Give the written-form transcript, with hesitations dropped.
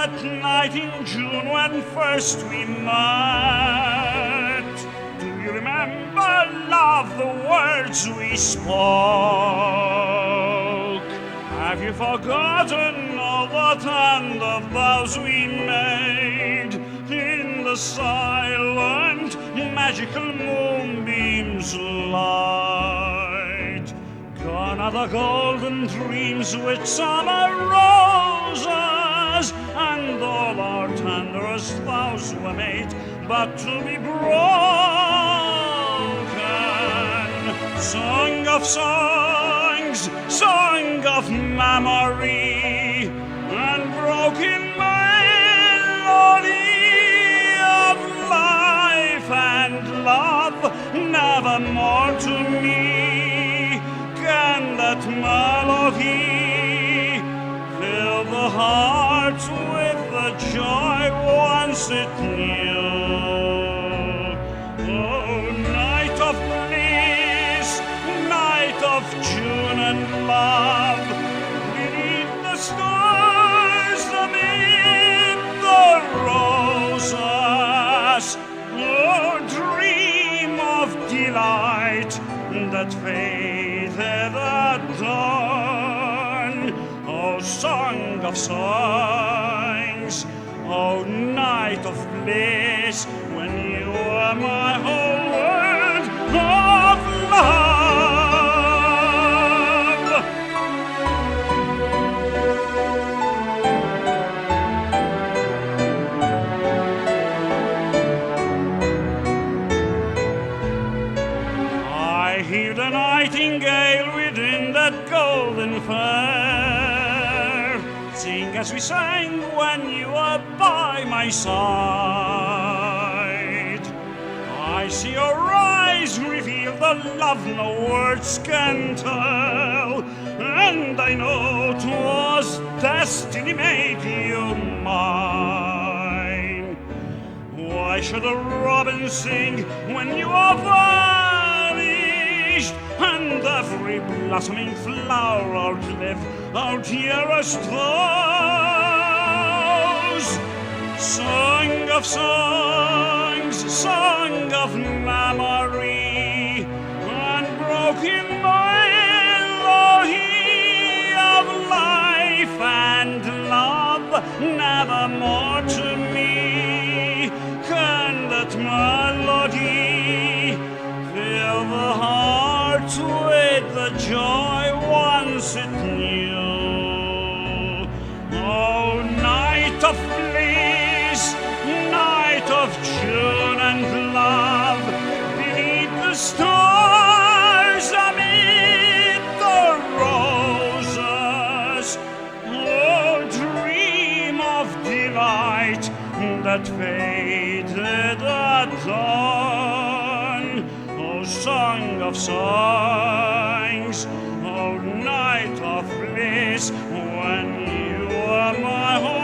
that night in June when first we met? Do you remember, love, the words we spoke? Have you forgotten all the tender vows we made in the silent, magical moonbeams' light? Gone are the golden dreams which summer roses, and all our tenderest vows were made but to be broken. Song of songs, song of memory, and broken melody of life and love, nevermore to me can that melody fill the heart with the joy once it knew. Oh, night of bliss, night of June and love, beneath the stars, amid the roses. Oh, dream of delight that faded at dawn. Oh, song of songs, oh, night of bliss, when you were my whole world of love. I hear the nightingale within that golden fair sing as we sang when you were by my side. I see your eyes reveal the love no words can tell, and I know 'twas destiny made you mine. Why should a robin sing when you are vanished, and every blossoming flower outlive our dearest vows? Song of songs, song of memory, unbroken melody of life and love, nevermore to me can that melody fill the heart with the joy once it knew. Oh, night of bliss, night of June and love, beneath the stars, amid the roses. Oh, dream of delight that faded at dawn. Oh, song of songs, oh, night of bliss, when you were my home.